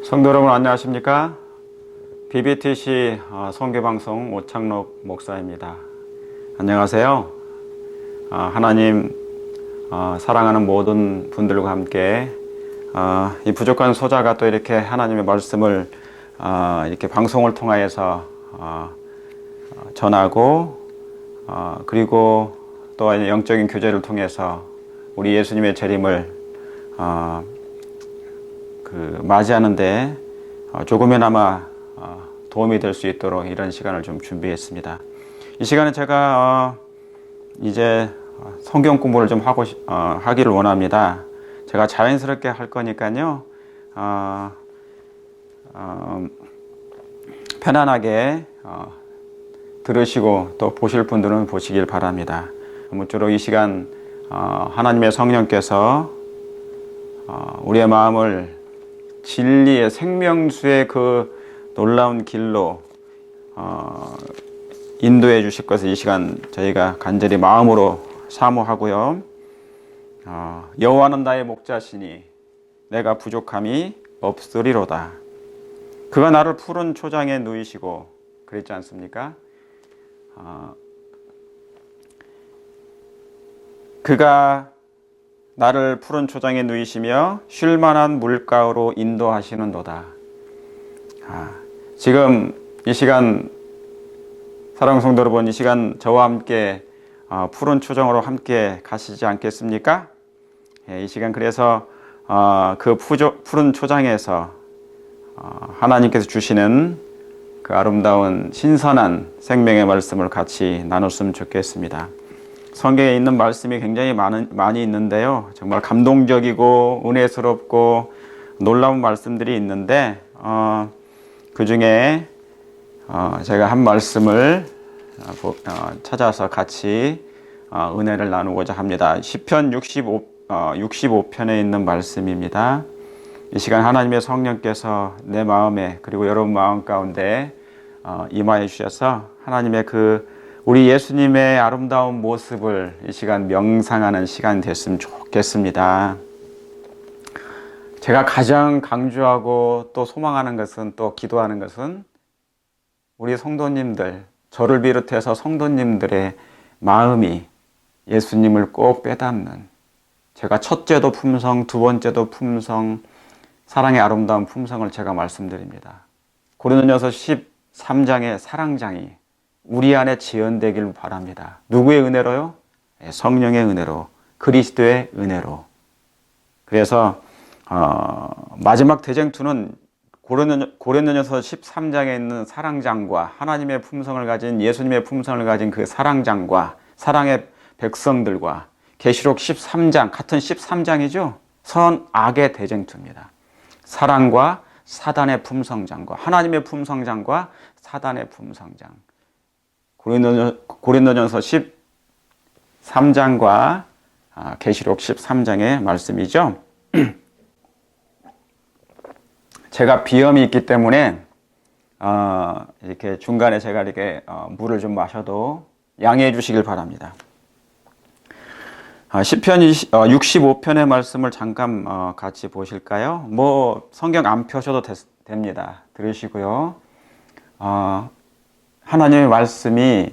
성도 여러분 안녕하십니까? BBTC 선교방송 오창록 목사입니다. 안녕하세요. 하나님 사랑하는 모든 분들과 함께 이 부족한 소자가 또 이렇게 하나님의 말씀을 이렇게 방송을 통하여서 전하고 그리고 또 영적인 교제를 통해서 우리 예수님의 재림을 맞이하는데 조금이나마 도움이 될 수 있도록 이런 시간을 좀 준비했습니다. 이 시간에 제가 이제 성경 공부를 좀 하기를 원합니다. 제가 자연스럽게 할 거니까요. 편안하게 들으시고 또 보실 분들은 보시길 바랍니다. 아무쪼록 이 시간 하나님의 성령께서 우리의 마음을 진리의 생명수의 그 놀라운 길로 인도해 주실 것을 이 시간 저희가 간절히 마음으로 사모하고요. 여호와는 나의 목자시니 내가 부족함이 없으리로다. 그가 나를 푸른 초장에 누이시고 그랬지 않습니까? 그가 나를 푸른 초장에 누이시며 쉴만한 물가로 인도하시는도다. 지금 이 시간 사랑하는 성도 여러분, 이 시간 저와 함께 푸른 초장으로 함께 가시지 않겠습니까? 이 시간 그래서 그 푸른 초장에서 하나님께서 주시는 그 아름다운 신선한 생명의 말씀을 같이 나눴으면 좋겠습니다. 성경에 있는 말씀이 굉장히 많이 있는데요. 정말 감동적이고 은혜스럽고 놀라운 말씀들이 있는데 그 중에 제가 한 말씀을 찾아서 같이 은혜를 나누고자 합니다. 시편 65편에 있는 말씀입니다. 이 시간 하나님의 성령께서 내 마음에 그리고 여러분 마음 가운데 임하여 주셔서 하나님의 우리 예수님의 아름다운 모습을 이 시간 명상하는 시간이 됐으면 좋겠습니다. 제가 가장 강조하고 또 소망하는 것은 또 기도하는 것은 우리 성도님들, 저를 비롯해서 성도님들의 마음이 예수님을 꼭 빼닮는, 제가 첫째도 품성, 두 번째도 품성, 사랑의 아름다운 품성을 제가 말씀드립니다. 고린도전서 13장의 사랑장이 우리 안에 지연되길 바랍니다. 누구의 은혜로요? 성령의 은혜로, 그리스도의 은혜로. 그래서 마지막 대쟁투는 고린도전서 13장에 있는 사랑장과 하나님의 품성을 가진 예수님의 품성을 가진 그 사랑장과 사랑의 백성들과 계시록 13장 같은 13장이죠. 선악의 대쟁투입니다. 사랑과 사단의 품성장과 하나님의 품성장과 사단의 품성장. 고린도전서 13장과 계시록 13장의 말씀이죠. 제가 비염이 있기 때문에 이렇게 중간에 제가 이렇게 물을 좀 마셔도 양해해 주시길 바랍니다. 시편 65편의 말씀을 잠깐 같이 보실까요? 성경 안 펴셔도 됩니다. 들으시고요. 하나님의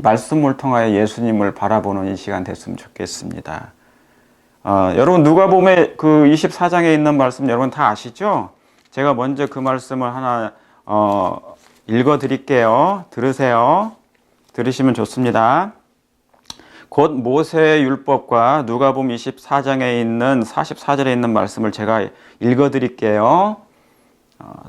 말씀을 통하여 예수님을 바라보는 이 시간 됐으면 좋겠습니다. 여러분 누가복음의 그 24장에 있는 말씀 여러분 다 아시죠? 제가 먼저 그 말씀을 하나 읽어 드릴게요. 들으세요. 들으시면 좋습니다. 곧 모세의 율법과 누가복음 24장에 있는 44절에 있는 말씀을 제가 읽어 드릴게요.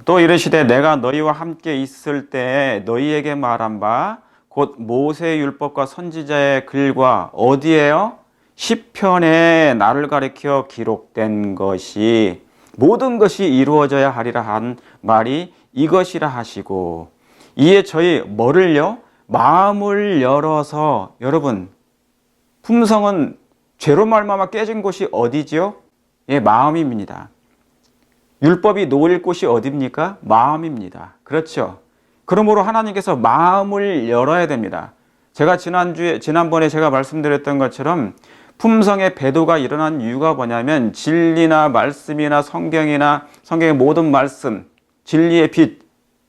또 이르시되 내가 너희와 함께 있을 때에 너희에게 말한 바 곧 모세의 율법과 선지자의 글과 어디에요? 시편에 나를 가리켜 기록된 것이 모든 것이 이루어져야 하리라 한 말이 이것이라 하시고 이에 저희 뭐를요? 마음을 열어서 여러분 품성은 죄로 말미암아 깨진 곳이 어디지요? 마음입니다. 율법이 놓일 곳이 어디입니까? 마음입니다. 그렇죠? 그러므로 하나님께서 마음을 열어야 됩니다. 제가 지난번에 제가 말씀드렸던 것처럼 품성의 배도가 일어난 이유가 뭐냐면 진리나 말씀이나 성경의 모든 말씀, 진리의 빛,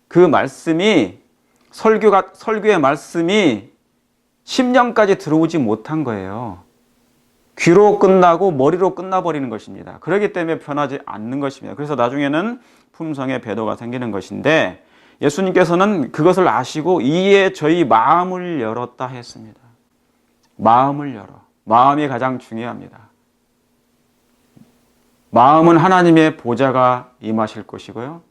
그 말씀이 설교의 말씀이 심령까지 들어오지 못한 거예요. 귀로 끝나고 머리로 끝나버리는 것입니다. 그렇기 때문에 변하지 않는 것입니다. 그래서 나중에는 품성의 배도가 생기는 것인데 예수님께서는 그것을 아시고 이에 저희 마음을 열었다 했습니다. 마음을 열어. 마음이 가장 중요합니다. 마음은 하나님의 보좌가 임하실 것이고요.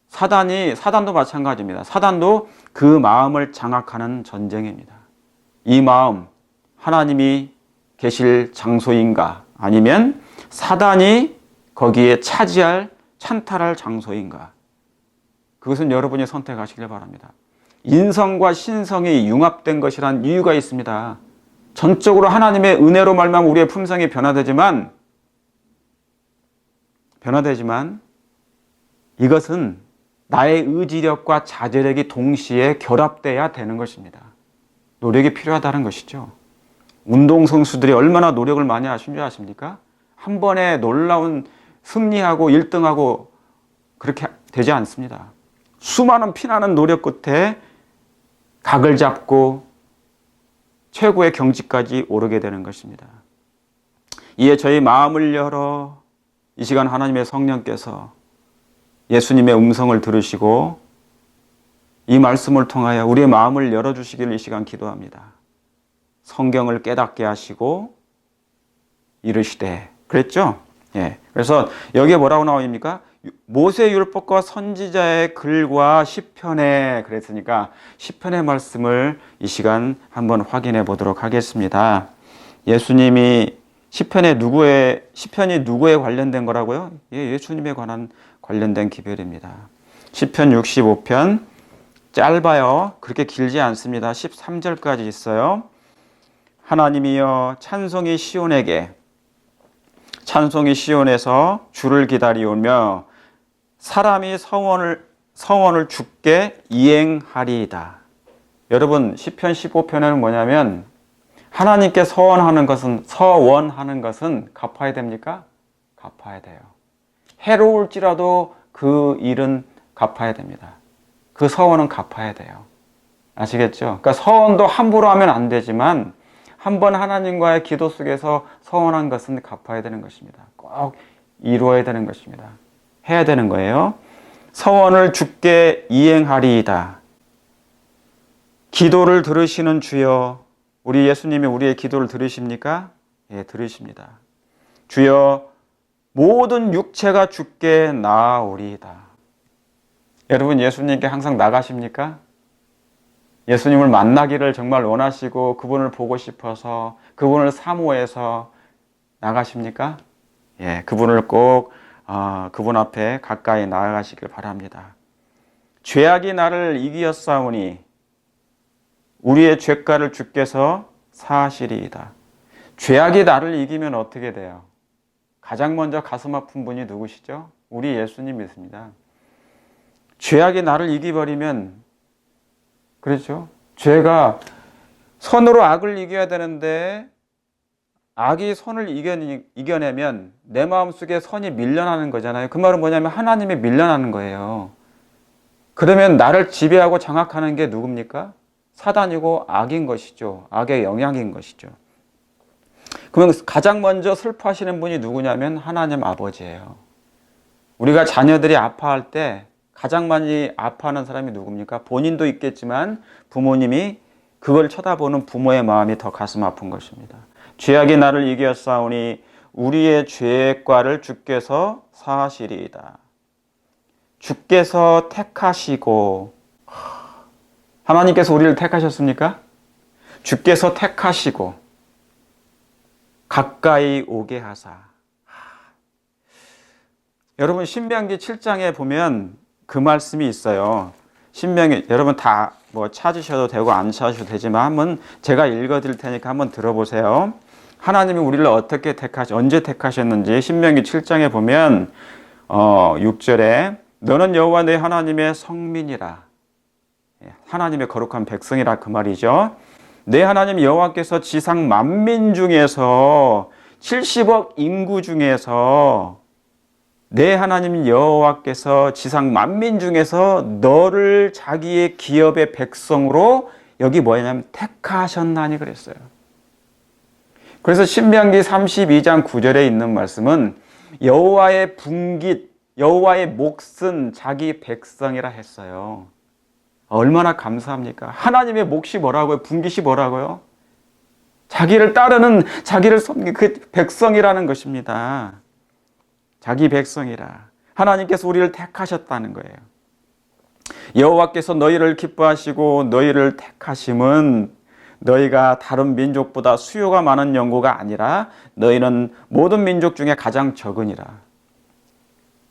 사단도 마찬가지입니다. 사단도 그 마음을 장악하는 전쟁입니다. 이 마음, 하나님이 계실 장소인가? 아니면 사단이 거기에 찬탈할 장소인가? 그것은 여러분이 선택하시길 바랍니다. 인성과 신성이 융합된 것이란 이유가 있습니다. 전적으로 하나님의 은혜로 말미암아 우리의 품성이 변화되지만 이것은 나의 의지력과 자제력이 동시에 결합돼야 되는 것입니다. 노력이 필요하다는 것이죠. 운동선수들이 얼마나 노력을 많이 하신 줄 아십니까? 한 번에 놀라운 승리하고 1등하고 그렇게 되지 않습니다. 수많은 피나는 노력 끝에 각을 잡고 최고의 경지까지 오르게 되는 것입니다. 이에 저희 마음을 열어 이 시간 하나님의 성령께서 예수님의 음성을 들으시고 이 말씀을 통하여 우리의 마음을 열어주시기를 이 시간 기도합니다. 성경을 깨닫게 하시고 이르시되 그랬죠? 예. 그래서 여기에 뭐라고 나옵니까? 모세 율법과 선지자의 글과 시편에 그랬으니까 시편의 말씀을 이 시간 한번 확인해 보도록 하겠습니다. 예수님이 시편이 누구에 관련된 거라고요? 예, 예수님에 관련된 기별입니다. 시편 65편 짧아요. 그렇게 길지 않습니다. 13절까지 있어요. 하나님이여 찬송이 시온에서 주를 기다리오며 사람이 서원을 주께 이행하리이다. 여러분 시편 15편에는 뭐냐면 하나님께 서원하는 것은 갚아야 됩니까? 갚아야 돼요. 해로울지라도 그 일은 갚아야 됩니다. 그 서원은 갚아야 돼요. 아시겠죠? 그러니까 서원도 함부로 하면 안 되지만 한번 하나님과의 기도 속에서 서원한 것은 갚아야 되는 것입니다. 꼭 이루어야 되는 것입니다. 해야 되는 거예요. 서원을 주께 이행하리이다. 기도를 들으시는 주여, 우리 예수님이 우리의 기도를 들으십니까? 예, 들으십니다. 주여, 모든 육체가 주께 나아오리이다. 여러분 예수님께 항상 나가십니까? 예수님을 만나기를 정말 원하시고 그분을 보고 싶어서 그분을 사모해서 나가십니까? 예, 그분을 꼭 그분 앞에 가까이 나아가시길 바랍니다. 죄악이 나를 이기었사오니 우리의 죄가를 주께서 사하시리이다. 죄악이 나를 이기면 어떻게 돼요? 가장 먼저 가슴 아픈 분이 누구시죠? 우리 예수님이십니다. 죄악이 나를 이기버리면 그렇죠? 죄가 선으로 악을 이겨야 되는데 악이 선을 이겨내면 내 마음속에 선이 밀려나는 거잖아요. 그 말은 뭐냐면 하나님이 밀려나는 거예요. 그러면 나를 지배하고 장악하는 게 누굽니까? 사단이고 악인 것이죠. 악의 영향인 것이죠. 그러면 가장 먼저 슬퍼하시는 분이 누구냐면 하나님 아버지예요. 우리가 자녀들이 아파할 때 가장 많이 아파하는 사람이 누굽니까? 본인도 있겠지만 부모님이 그걸 쳐다보는 부모의 마음이 더 가슴 아픈 것입니다. 죄악이 나를 이겼사오니 우리의 죄과를 주께서 사하시리이다. 주께서 택하시고, 하나님께서 우리를 택하셨습니까? 주께서 택하시고 가까이 오게 하사. 여러분 신명기 7장에 보면 그 말씀이 있어요. 신명기 여러분 다 뭐 찾으셔도 되고 안 찾으셔도 되지만 한번 제가 읽어드릴 테니까 한번 들어보세요. 하나님이 우리를 언제 택하셨는지 신명기 7장에 보면 6절에 너는 여호와 내 하나님의 성민이라. 하나님의 거룩한 백성이라 그 말이죠. 내 하나님 여호와께서 지상 만민 중에서 70억 인구 중에서 내 하나님 여호와께서 지상 만민 중에서 너를 자기의 기업의 백성으로 여기 뭐냐면 택하셨나니 그랬어요. 그래서 신명기 32장 9절에 있는 말씀은 여호와의 분깃, 여호와의 몫은 자기 백성이라 했어요. 얼마나 감사합니까? 하나님의 몫이 뭐라고요? 분깃이 뭐라고요? 자기를 따르는, 자기를 섬기는 그 백성이라는 것입니다. 자기 백성이라. 하나님께서 우리를 택하셨다는 거예요. 여호와께서 너희를 기뻐하시고 너희를 택하심은 너희가 다른 민족보다 수요가 많은 연고가 아니라 너희는 모든 민족 중에 가장 적으니라.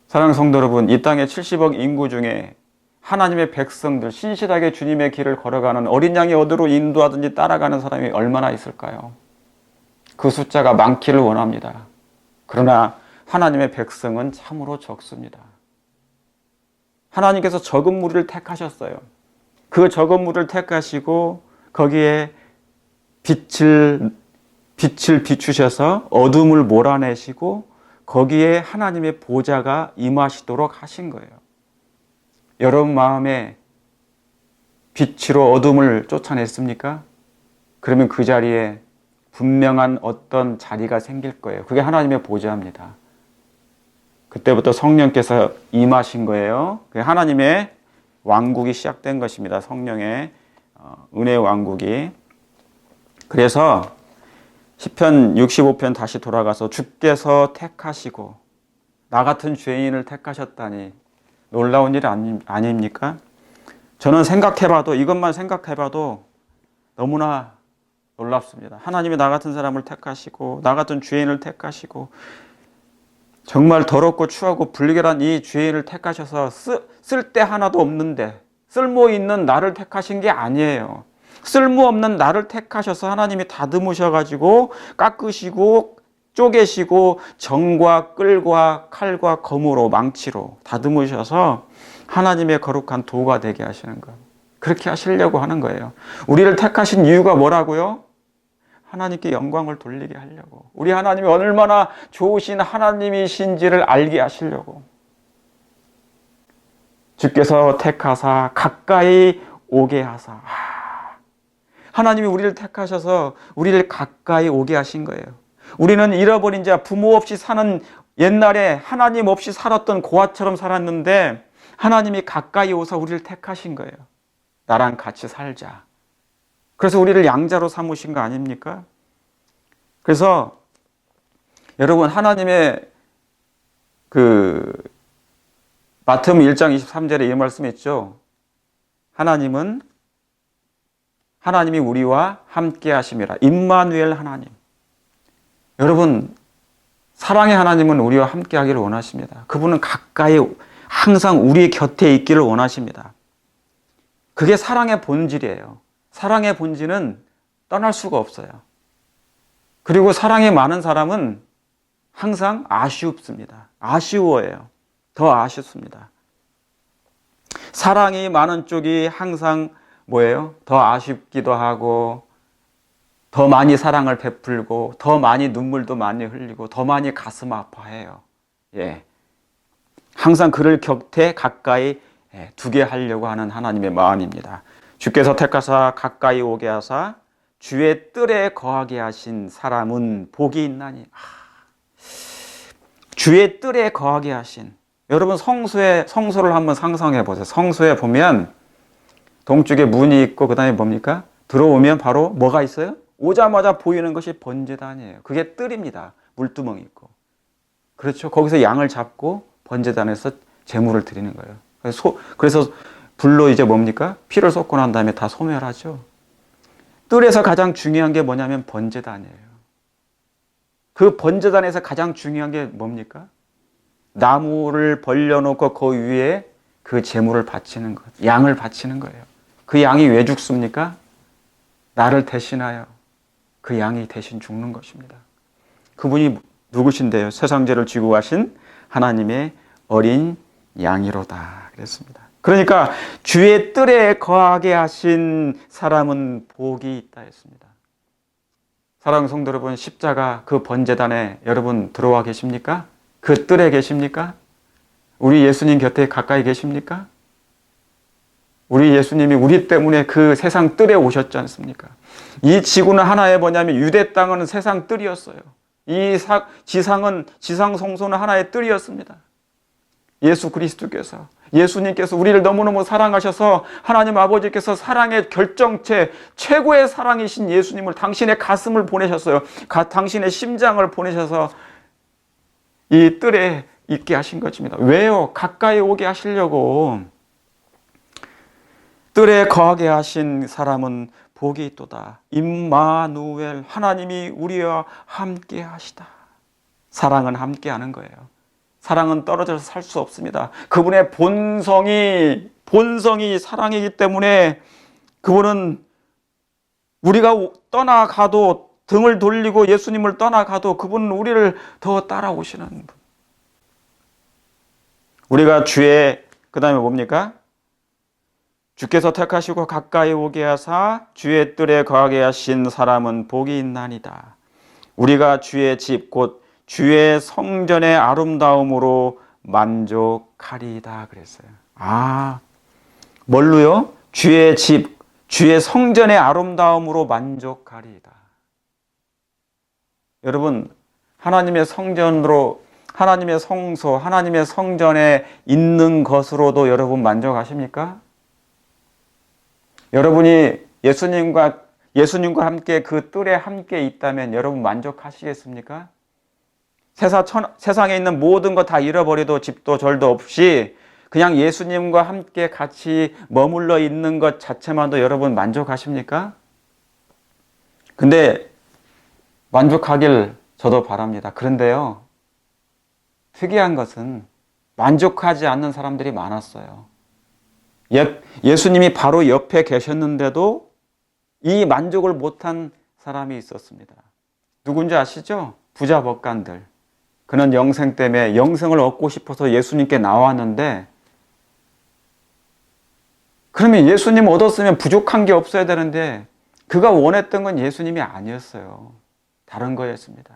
사랑하는 성도 여러분, 이 땅에 70억 인구 중에 하나님의 백성들, 신실하게 주님의 길을 걸어가는 어린 양이 어디로 인도하든지 따라가는 사람이 얼마나 있을까요? 그 숫자가 많기를 원합니다. 그러나 하나님의 백성은 참으로 적습니다. 하나님께서 적은 무리를 택하셨어요. 그 적은 무리를 택하시고 거기에 빛을 비추셔서 어둠을 몰아내시고 거기에 하나님의 보좌가 임하시도록 하신 거예요. 여러분 마음에 빛으로 어둠을 쫓아냈습니까? 그러면 그 자리에 분명한 어떤 자리가 생길 거예요. 그게 하나님의 보좌입니다. 그때부터 성령께서 임하신 거예요. 하나님의 왕국이 시작된 것입니다. 성령의 은혜의 왕국이. 그래서 시편 65편 다시 돌아가서 주께서 택하시고 나 같은 죄인을 택하셨다니 놀라운 일 아닙니까? 저는 생각해봐도, 이것만 생각해봐도 너무나 놀랍습니다. 하나님이 나 같은 사람을 택하시고 나 같은 죄인을 택하시고 정말 더럽고 추하고 불결한 이 죄인을 택하셔서 쓸데 하나도 없는데 쓸모 있는 나를 택하신 게 아니에요. 쓸모없는 나를 택하셔서 하나님이 다듬으셔가지고 깎으시고 쪼개시고 정과 끌과 칼과 검으로 망치로 다듬으셔서 하나님의 거룩한 도가 되게 하시는 것. 그렇게 하시려고 하는 거예요. 우리를 택하신 이유가 뭐라고요? 하나님께 영광을 돌리게 하려고. 우리 하나님이 얼마나 좋으신 하나님이신지를 알게 하시려고. 주께서 택하사 가까이 오게 하사. 하나님이 우리를 택하셔서 우리를 가까이 오게 하신 거예요. 우리는 잃어버린 자, 부모 없이 사는 옛날에 하나님 없이 살았던 고아처럼 살았는데 하나님이 가까이 오사 우리를 택하신 거예요. 나랑 같이 살자. 그래서 우리를 양자로 삼으신 거 아닙니까? 그래서 여러분 하나님의 마태복음 1장 23절에 이 말씀이 있죠. 하나님이 우리와 함께 하심이라. 임마누엘 하나님. 여러분 사랑의 하나님은 우리와 함께 하기를 원하십니다. 그분은 가까이 항상 우리 곁에 있기를 원하십니다. 그게 사랑의 본질이에요. 사랑의 본질은 떠날 수가 없어요. 그리고 사랑이 많은 사람은 항상 아쉽습니다. 아쉬워해요. 더 아쉽습니다. 사랑이 많은 쪽이 항상 뭐예요? 더 아쉽기도 하고 더 많이 사랑을 베풀고 더 많이 눈물도 많이 흘리고 더 많이 가슴 아파해요. 예. 항상 그를 곁에 가까이 두게 하려고 하는 하나님의 마음입니다. 주께서 택하사 가까이 오게 하사 주의 뜰에 거하게 하신 사람은 복이 있나니. 주의 뜰에 거하게 하신. 여러분 성소를 한번 상상해 보세요. 성소에 보면 동쪽에 문이 있고 그 다음에 뭡니까? 들어오면 바로 뭐가 있어요? 오자마자 보이는 것이 번제단이에요. 그게 뜰입니다. 물두멍이 있고. 그렇죠. 거기서 양을 잡고 번제단에서 제물을 드리는 거예요. 그래서 불로 이제 뭡니까? 피를 쏟고 난 다음에 다 소멸하죠. 뜰에서 가장 중요한 게 뭐냐면 번제단이에요. 그 번제단에서 가장 중요한 게 뭡니까? 나무를 벌려놓고 그 위에 그 제물을 바치는 것, 양을 바치는 거예요. 그 양이 왜 죽습니까? 나를 대신하여 그 양이 대신 죽는 것입니다. 그분이 누구신데요? 세상 죄를 지고 가신 하나님의 어린 양이로다 그랬습니다. 그러니까 주의 뜰에 거하게 하신 사람은 복이 있다 했습니다. 사랑하는 성도 여러분, 십자가 그 번제단에 여러분 들어와 계십니까? 그 뜰에 계십니까? 우리 예수님 곁에 가까이 계십니까? 우리 예수님이 우리 때문에 그 세상 뜰에 오셨지 않습니까? 이 지구는 하나의 뭐냐면 유대 땅은 세상 뜰이었어요. 지상 성소는 하나의 뜰이었습니다. 예수 그리스도께서, 예수님께서 우리를 너무너무 사랑하셔서 하나님 아버지께서 사랑의 결정체, 최고의 사랑이신 예수님을 당신의 가슴을 보내셨어요. 당신의 심장을 보내셔서 이 뜰에 있게 하신 것입니다. 왜요? 가까이 오게 하시려고. 뜰에 거하게 하신 사람은 복이 있도다. 임마누엘, 하나님이 우리와 함께 하시다. 사랑은 함께 하는 거예요. 사랑은 떨어져서 살 수 없습니다. 그분의 본성이 사랑이기 때문에 그분은 우리가 떠나가도, 등을 돌리고 예수님을 떠나가도 그분은 우리를 더 따라오시는 분. 우리가 그 다음에 뭡니까? 주께서 택하시고 가까이 오게 하사 주의 뜰에 거하게 하신 사람은 복이 있나이다. 우리가 주의 집 곧 주의 성전의 아름다움으로 만족하리이다 그랬어요. 뭘로요? 주의 집, 주의 성전의 아름다움으로 만족하리이다. 여러분, 하나님의 성전으로, 하나님의 성소, 하나님의 성전에 있는 것으로도 여러분 만족하십니까? 여러분이 예수님과 함께 그 뜰에 함께 있다면 여러분 만족하시겠습니까? 세상에 있는 모든 거 다 잃어버려도 집도 절도 없이 그냥 예수님과 함께 같이 머물러 있는 것 자체만도 여러분 만족하십니까? 근데 만족하길 저도 바랍니다. 그런데요, 특이한 것은 만족하지 않는 사람들이 많았어요. 예수님이 바로 옆에 계셨는데도 이 만족을 못한 사람이 있었습니다. 누군지 아시죠? 부자 법관들. 그는 영생 때문에 영생을 얻고 싶어서 예수님께 나왔는데, 그러면 예수님 얻었으면 부족한 게 없어야 되는데 그가 원했던 건 예수님이 아니었어요. 다른 거였습니다.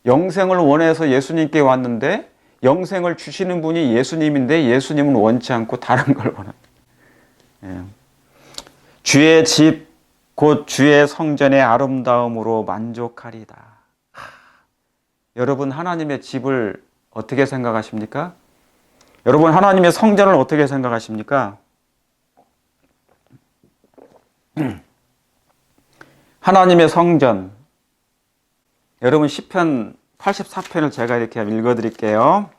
영생을 원해서 예수님께 왔는데 영생을 주시는 분이 예수님인데 예수님은 원치 않고 다른 걸 원합니다. 주의 집 곧 주의 성전의 아름다움으로 만족하리다. 여러분, 하나님의 집을 어떻게 생각하십니까? 여러분, 하나님의 성전을 어떻게 생각하십니까? 하나님의 성전. 여러분, 시편 84편을 제가 이렇게 읽어드릴게요.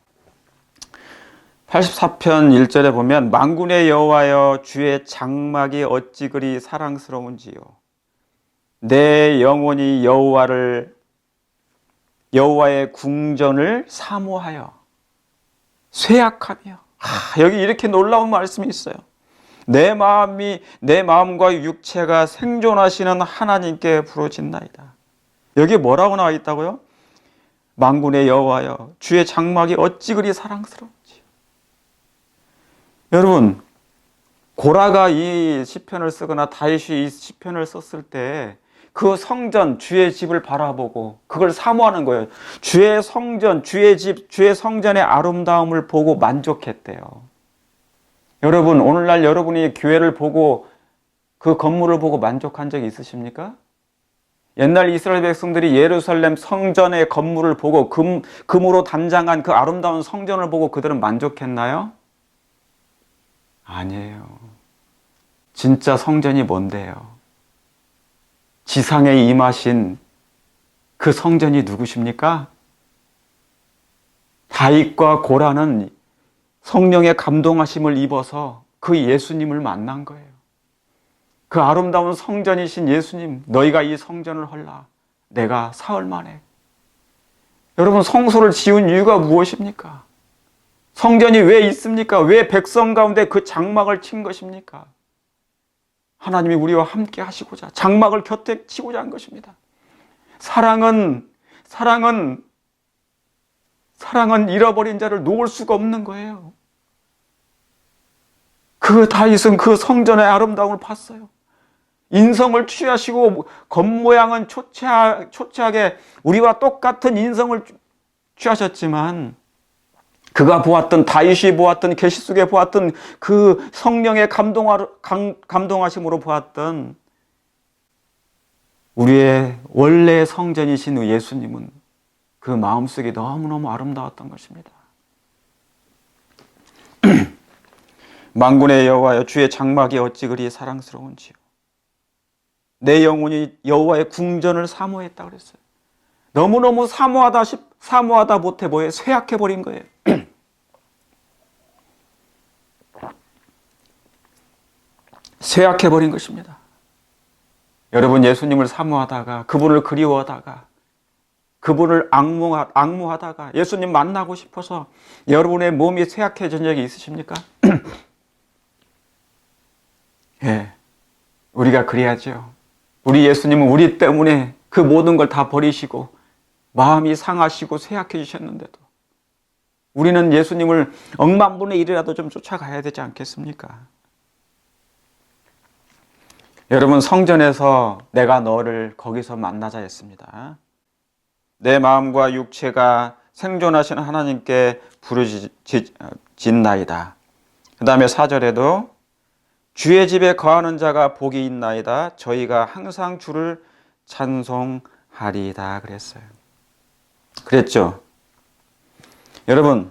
84편 1절에 보면 만군의 여호와여, 주의 장막이 어찌 그리 사랑스러운지요. 내 영혼이 여호와의 궁전을 사모하여 쇠약하며. 여기 이렇게 놀라운 말씀이 있어요. 내 마음과 육체가 생존하시는 하나님께 부르짖나이다. 여기 뭐라고 나와 있다고요? 만군의 여호와여, 주의 장막이 어찌 그리 사랑스러운지. 여러분, 고라가 이 시편을 쓰거나 다윗이 이 시편을 썼을 때 그 성전, 주의 집을 바라보고 그걸 사모하는 거예요. 주의 성전, 주의 집, 주의 성전의 아름다움을 보고 만족했대요. 여러분, 오늘날 여러분이 교회를 보고 그 건물을 보고 만족한 적이 있으십니까? 옛날 이스라엘 백성들이 예루살렘 성전의 건물을 보고 금으로 단장한 그 아름다운 성전을 보고 그들은 만족했나요? 아니에요. 진짜 성전이 뭔데요? 지상에 임하신 그 성전이 누구십니까? 다윗과 고라는 성령의 감동하심을 입어서 그 예수님을 만난 거예요. 그 아름다운 성전이신 예수님, 너희가 이 성전을 헐라. 내가 사흘 만에. 여러분, 성소를 지은 이유가 무엇입니까? 성전이 왜 있습니까? 왜 백성 가운데 그 장막을 친 것입니까? 하나님이 우리와 함께 하시고자 장막을 곁에 치고자 한 것입니다. 사랑은 잃어버린 자를 놓을 수가 없는 거예요. 그 다윗은 그 성전의 아름다움을 봤어요. 인성을 취하시고 겉모양은 초췌하게 우리와 똑같은 인성을 취하셨지만 그가 보았던, 다윗이 보았던, 계시 속에 보았던 그 성령의 감동하심으로 보았던 우리의 원래 성전이신 예수님은 그 마음속에 너무너무 아름다웠던 것입니다. 만군의 여호와여, 주의 장막이 어찌 그리 사랑스러운지요. 내 영혼이 여호와의 궁전을 사모했다 그랬어요. 너무너무 사모하다 못해 뭐예요? 쇠약해버린 거예요. 쇠약해버린 것입니다. 여러분, 예수님을 사모하다가, 그분을 그리워하다가, 그분을 악무하다가, 예수님 만나고 싶어서 여러분의 몸이 쇠약해진 적이 있으십니까? 예, 우리가 그래야죠. 우리 예수님은 우리 때문에 그 모든 걸 다 버리시고 마음이 상하시고 쇠약해지셨는데도 우리는 예수님을 억만분의 1이라도 좀 쫓아가야 되지 않겠습니까? 여러분, 성전에서 내가 너를 거기서 만나자 했습니다. 내 마음과 육체가 생존하신 하나님께 부르짖나이다. 그 다음에 4절에도 주의 집에 거하는 자가 복이 있나이다. 저희가 항상 주를 찬송하리이다 그랬어요. 그랬죠? 여러분,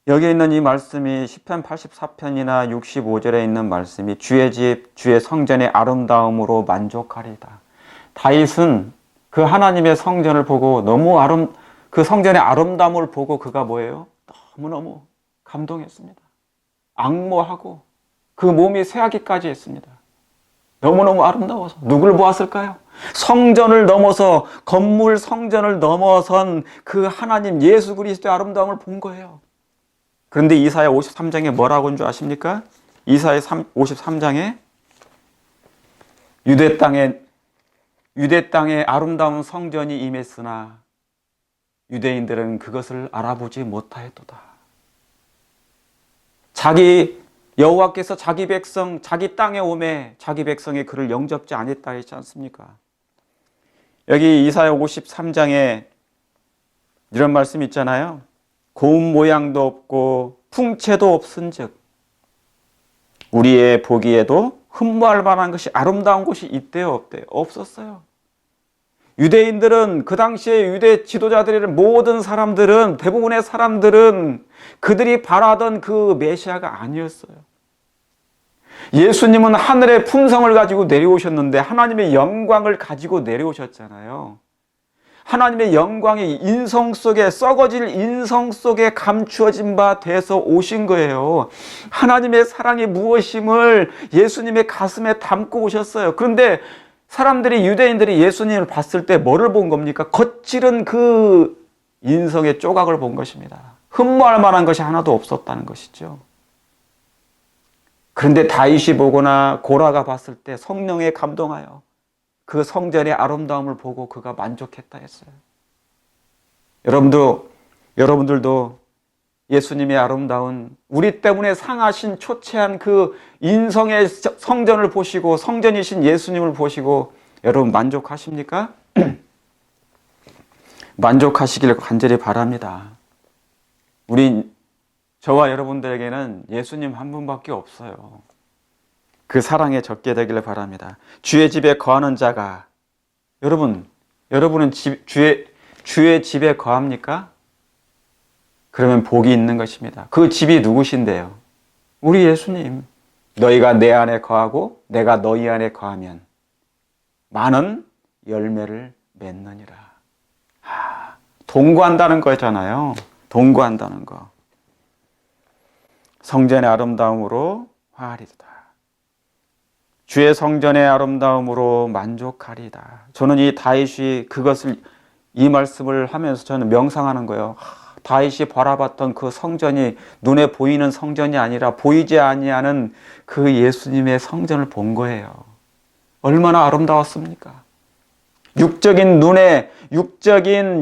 여기 있는 이 말씀이 시편 84편이나 65절에 있는 말씀이 주의 집, 주의 성전의 아름다움으로 만족하리이다. 다윗은 그 하나님의 성전을 보고 그 성전의 아름다움을 보고 그가 뭐예요? 너무너무 감동했습니다. 악모하고 그 몸이 쇠하기까지 했습니다. 너무너무 아름다워서. 누굴 보았을까요? 성전을 넘어서, 건물 성전을 넘어선 그 하나님 예수 그리스도의 아름다움을 본 거예요. 그런데 이사야 53장에 뭐라고 한 줄 아십니까? 이사야 53장에 유대 땅에 아름다운 성전이 임했으나 유대인들은 그것을 알아보지 못하였도다. 여호와께서 자기 백성, 자기 땅에 오매 자기 백성의 그를 영접지 않았다 했지 않습니까? 여기 이사야 53장에 이런 말씀 있잖아요. 고운 모양도 없고 풍채도 없은즉 우리의 보기에도 흠모할 만한 것이, 아름다운 곳이 있대요, 없대요? 없었어요. 유대인들은, 그 당시에 유대 지도자들이란 모든 사람들은, 대부분의 사람들은 그들이 바라던 그 메시아가 아니었어요. 예수님은 하늘의 품성을 가지고 내려오셨는데 하나님의 영광을 가지고 내려오셨잖아요. 하나님의 영광이 인성 속에, 썩어질 인성 속에 감추어진 바 돼서 오신 거예요. 하나님의 사랑이 무엇임을 예수님의 가슴에 담고 오셨어요. 그런데 유대인들이 예수님을 봤을 때 뭐를 본 겁니까? 거칠은 그 인성의 조각을 본 것입니다. 흠모할 만한 것이 하나도 없었다는 것이죠. 그런데 다윗이 보거나 고라가 봤을 때 성령에 감동하여 그 성전의 아름다움을 보고 그가 만족했다 했어요. 여러분들도 예수님의 아름다운, 우리 때문에 상하신 초췌한 그 인성의 성전을 보시고, 성전이신 예수님을 보시고 여러분 만족하십니까? 만족하시길 간절히 바랍니다. 저와 여러분들에게는 예수님 한 분밖에 없어요. 그 사랑에 젖게 되기를 바랍니다. 주의 집에 거하는 자가, 여러분은 주의 집에 거합니까? 그러면 복이 있는 것입니다. 그 집이 누구신데요? 우리 예수님. 너희가 내 안에 거하고 내가 너희 안에 거하면 많은 열매를 맺느니라. 동거한다는 거잖아요. 동거한다는 거. 성전의 아름다움으로 화하리도다. 주의 성전의 아름다움으로 만족하리다. 저는 이 다윗이 이 말씀을 하면서 저는 명상하는 거예요. 다윗이 바라봤던 그 성전이 눈에 보이는 성전이 아니라 보이지 아니하는 그 예수님의 성전을 본 거예요. 얼마나 아름다웠습니까? 육적인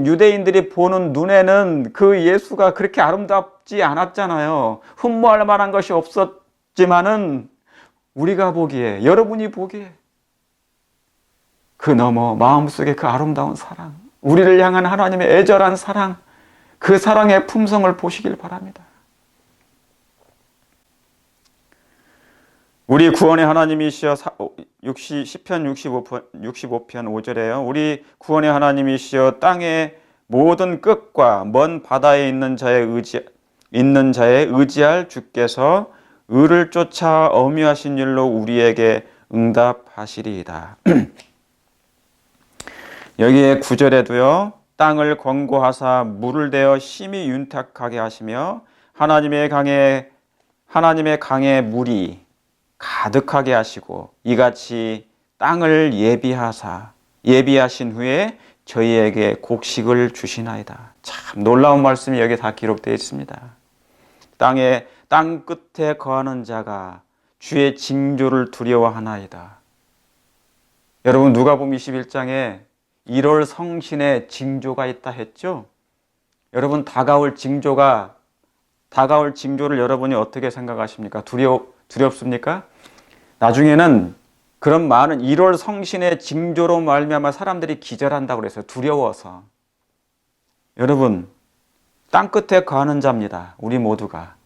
유대인들이 보는 눈에는 그 예수가 그렇게 아름답지 않았잖아요. 흠모할 만한 것이 없었지만은 우리가 보기에, 여러분이 보기에 그 너머 마음속에 그 아름다운 사랑, 우리를 향한 하나님의 애절한 사랑, 그 사랑의 품성을 보시길 바랍니다. 우리 구원의 하나님이시여, 시편 65편 5절에요. 우리 구원의 하나님이시여 땅의 모든 끝과 먼 바다에 있는 자의 의지할 주께서 의를 쫓아 엄유하신 일로 우리에게 응답하시리이다. 여기에 9절에도요. 땅을 권고하사 물을 대어 심히 윤탁하게 하시며 하나님의 강에 물이 가득하게 하시고 이같이 땅을 예비하신 후에 저희에게 곡식을 주시나이다. 참 놀라운 말씀이 여기 다 기록되어 있습니다. 땅 끝에 거하는 자가 주의 징조를 두려워하나이다. 여러분 누가복음 21장에 1월 성신의 징조가 있다 했죠? 여러분 다가올 징조를 여러분이 어떻게 생각하십니까? 두렵습니까? 나중에는 그런 많은 1월 성신의 징조로 말미암아 사람들이 기절한다고 그랬어요. 두려워서. 여러분 땅 끝에 거하는 자입니다. 우리 모두가.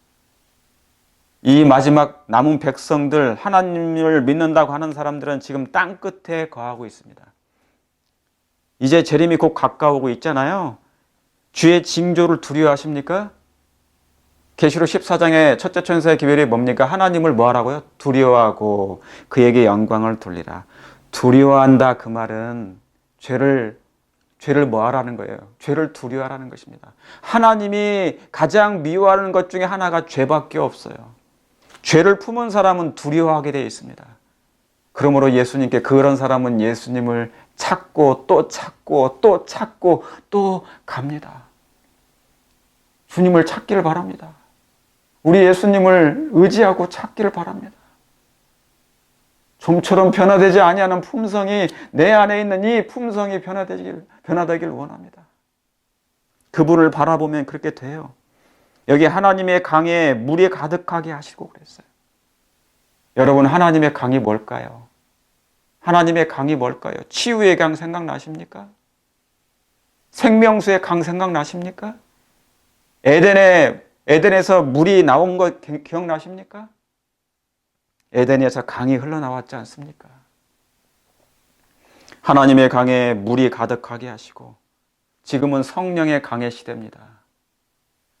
이 마지막 남은 백성들, 하나님을 믿는다고 하는 사람들은 지금 땅 끝에 거하고 있습니다. 이제 재림이 곧 가까우고 있잖아요. 주의 징조를 두려워하십니까? 계시록 14장의 첫째 천사의 기별이 뭡니까? 하나님을 뭐 하라고요? 두려워하고 그에게 영광을 돌리라. 두려워한다 그 말은 죄를 뭐 하라는 거예요? 죄를 두려워하라는 것입니다. 하나님이 가장 미워하는 것 중에 하나가 죄밖에 없어요. 죄를 품은 사람은 두려워하게 되어 있습니다. 그러므로 예수님께 그런 사람은 예수님을 찾고 또 찾고 또 찾고 또 갑니다. 주님을 찾기를 바랍니다. 우리 예수님을 의지하고 찾기를 바랍니다. 좀처럼 변화되지 아니하는 품성이 내 안에 있는 이 품성이 변화되길 원합니다. 그분을 바라보면 그렇게 돼요. 여기 하나님의 강에 물이 가득하게 하시고 그랬어요. 여러분 하나님의 강이 뭘까요? 하나님의 강이 뭘까요? 치유의 강 생각나십니까? 생명수의 강 생각나십니까? 에덴에서 물이 나온 거 기억나십니까? 에덴에서 강이 흘러나왔지 않습니까? 하나님의 강에 물이 가득하게 하시고 지금은 성령의 강의 시대입니다.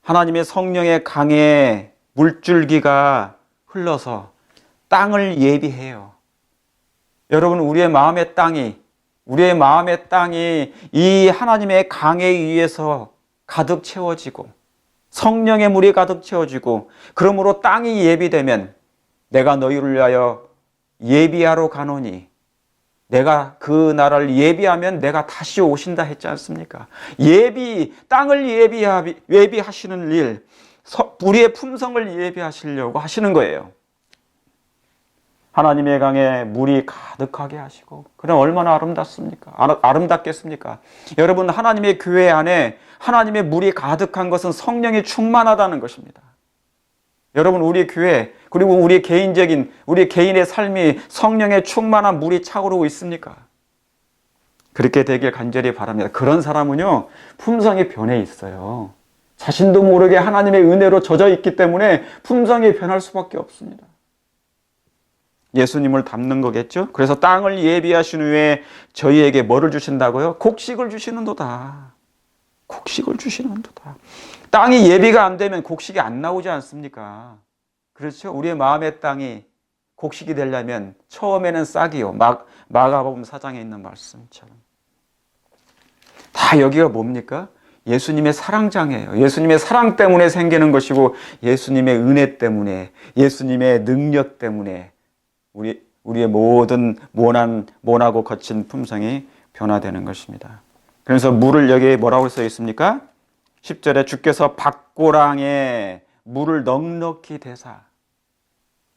하나님의 성령의 강에 물줄기가 흘러서 땅을 예비해요. 여러분 우리의 마음의 땅이 이 하나님의 강에 의해서 가득 채워지고 성령의 물이 가득 채워지고 그러므로 땅이 예비되면 내가 너희를 위하여 예비하러 가노니 내가 그 나라를 예비하면 내가 다시 오신다 했지 않습니까? 땅을 예비하시는 일, 우리의 품성을 예비하시려고 하시는 거예요. 하나님의 강에 물이 가득하게 하시고 그럼 얼마나 아름답겠습니까? 여러분 하나님의 교회 안에 하나님의 물이 가득한 것은 성령이 충만하다는 것입니다. 여러분 우리 교회 그리고 우리 개인의 삶이 성령의 충만한 물이 차오르고 있습니까? 그렇게 되길 간절히 바랍니다. 그런 사람은요 품성이 변해 있어요. 자신도 모르게 하나님의 은혜로 젖어 있기 때문에 품성이 변할 수밖에 없습니다. 예수님을 닮는 거겠죠? 그래서 땅을 예비하신 후에 저희에게 뭐를 주신다고요? 곡식을 주시는도다. 곡식을 주시는도다. 땅이 예비가 안 되면 곡식이 안 나오지 않습니까? 그렇죠? 우리의 마음의 땅이 곡식이 되려면 처음에는 싹이요. 마가복음 4장에 있는 말씀처럼. 다 여기가 뭡니까? 예수님의 사랑장이에요. 예수님의 사랑 때문에 생기는 것이고 예수님의 은혜 때문에 예수님의 능력 때문에 우리의 모든 모나고 거친 품성이 변화되는 것입니다. 그래서 물을 여기에 뭐라고 써 있습니까? 10절에 주께서 밭고랑에 물을 넉넉히 대사.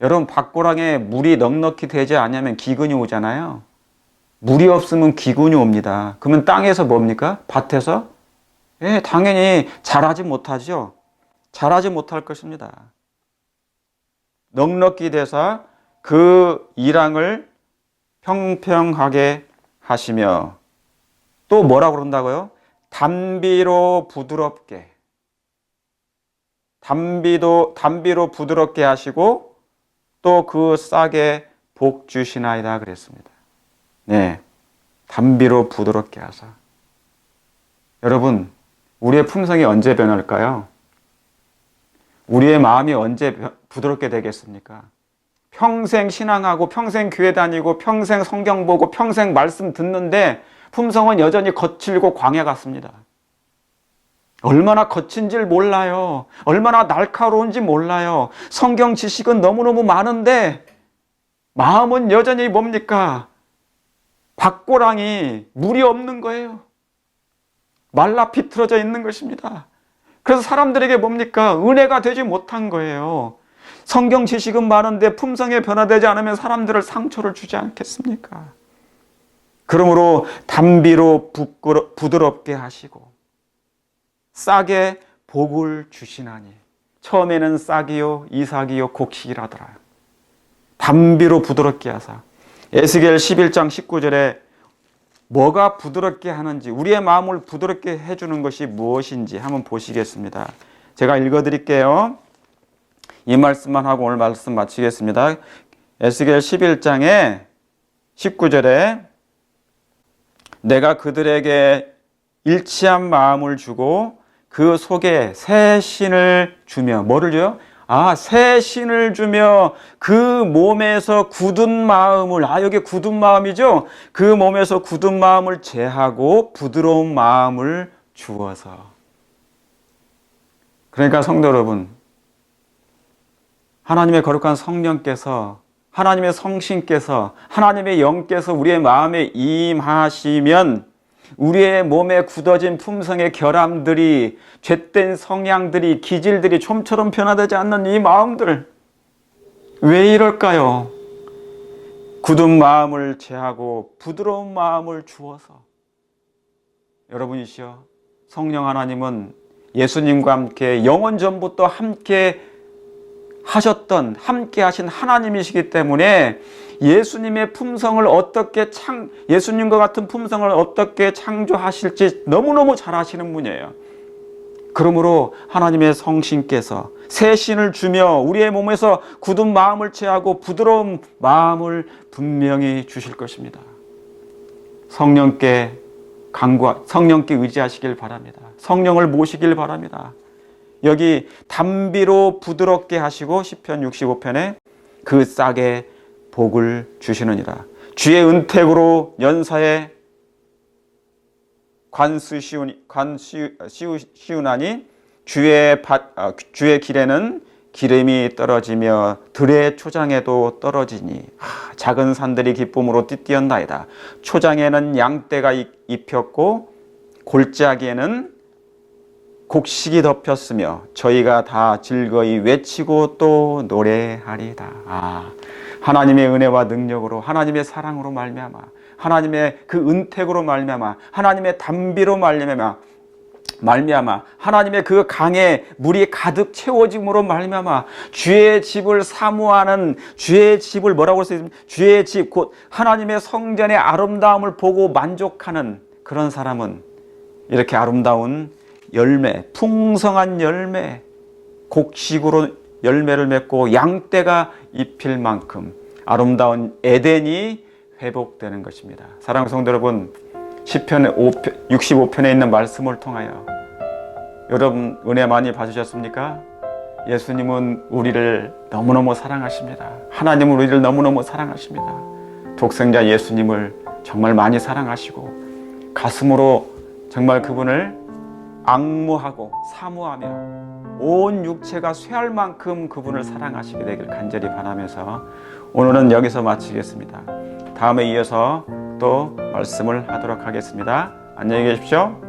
여러분 밭고랑에 물이 넉넉히 되지 않으면 기근이 오잖아요. 물이 없으면 기근이 옵니다. 그러면 땅에서 뭡니까? 밭에서? 당연히 자라지 못하죠. 자라지 못할 것입니다. 넉넉히 대사 그 이랑을 평평하게 하시며 또 뭐라고 그런다고요? 담비로 부드럽게. 담비로 부드럽게 하시고 또 그 싹에 복 주시나이다 그랬습니다. 네, 담비로 부드럽게 하사. 여러분, 우리의 품성이 언제 변할까요? 우리의 마음이 언제 부드럽게 되겠습니까? 평생 신앙하고 평생 교회 다니고 평생 성경 보고 평생 말씀 듣는데 품성은 여전히 거칠고 광야 같습니다. 얼마나 거친지를 몰라요. 얼마나 날카로운지 몰라요. 성경 지식은 너무너무 많은데 마음은 여전히 뭡니까? 밭고랑이 물이 없는 거예요. 말라 비틀어져 있는 것입니다. 그래서 사람들에게 뭡니까? 은혜가 되지 못한 거예요. 성경 지식은 많은데 품성에 변화되지 않으면 사람들을 상처를 주지 않겠습니까? 그러므로 담비로 부드럽게 하시고 싹에 복을 주시나니. 처음에는 싹이요 이삭이요 곡식이라더라. 담비로 부드럽게 하사. 에스겔 11장 19절에 뭐가 부드럽게 하는지, 우리의 마음을 부드럽게 해주는 것이 무엇인지 한번 보시겠습니다. 제가 읽어드릴게요. 이 말씀만 하고 오늘 말씀 마치겠습니다. 에스겔 11장에 19절에 내가 그들에게 일치한 마음을 주고 그 속에 새 신을 주며, 뭐를 줘요? 새 신을 주며 그 몸에서 굳은 마음을, 여기 굳은 마음이죠? 그 몸에서 굳은 마음을 제하고 부드러운 마음을 주어서. 그러니까 성도 여러분, 하나님의 거룩한 성령께서, 하나님의 성신께서, 하나님의 영께서 우리의 마음에 임하시면 우리의 몸에 굳어진 품성의 결함들이, 죄된 성향들이, 기질들이 좀처럼 변화되지 않는 이 마음들, 왜 이럴까요? 굳은 마음을 제하고 부드러운 마음을 주어서. 여러분이시여, 성령 하나님은 예수님과 함께 영원 전부터 함께 하셨던, 함께 하신 하나님이시기 때문에 예수님의 품성을 어떻게 예수님과 같은 품성을 어떻게 창조하실지 너무너무 잘 아시는 분이에요. 그러므로 하나님의 성신께서 새 신을 주며 우리의 몸에서 굳은 마음을 제하고 부드러운 마음을 분명히 주실 것입니다. 성령께 의지하시길 바랍니다. 성령을 모시길 바랍니다. 여기 담비로 부드럽게 하시고 시편 65편에 그 싹에 복을 주시느니라. 주의 은택으로 연사에 관수시우나니 주의 길에는 기름이 떨어지며 들의 초장에도 떨어지니 작은 산들이 기쁨으로 띠띠었나이다. 초장에는 양떼가 입혔고 골짜기에는 곡식이 덮였으며 저희가 다 즐거이 외치고 또 노래하리다. 하나님의 은혜와 능력으로, 하나님의 사랑으로 말미암아, 하나님의 그 은택으로 말미암아, 하나님의 담비로 말미암아, 하나님의 그 강에 물이 가득 채워짐으로 말미암아 주의 집을 사모하는, 주의 집을 뭐라고 써있습니까? 주의 집, 곧 하나님의 성전의 아름다움을 보고 만족하는 그런 사람은 이렇게 아름다운 열매, 풍성한 열매, 곡식으로 열매를 맺고 양떼가 입힐 만큼 아름다운 에덴이 회복되는 것입니다. 사랑하는 성도 여러분, 시편 65편에 있는 말씀을 통하여 여러분 은혜 많이 받으셨습니까? 예수님은 우리를 너무너무 사랑하십니다. 하나님은 우리를 너무너무 사랑하십니다. 독생자 예수님을 정말 많이 사랑하시고 가슴으로 정말 그분을 앙무하고 사모하며 온 육체가 쇠할 만큼 그분을 사랑하시게 되길 간절히 바라면서 오늘은 여기서 마치겠습니다. 다음에 이어서 또 말씀을 하도록 하겠습니다. 안녕히 계십시오.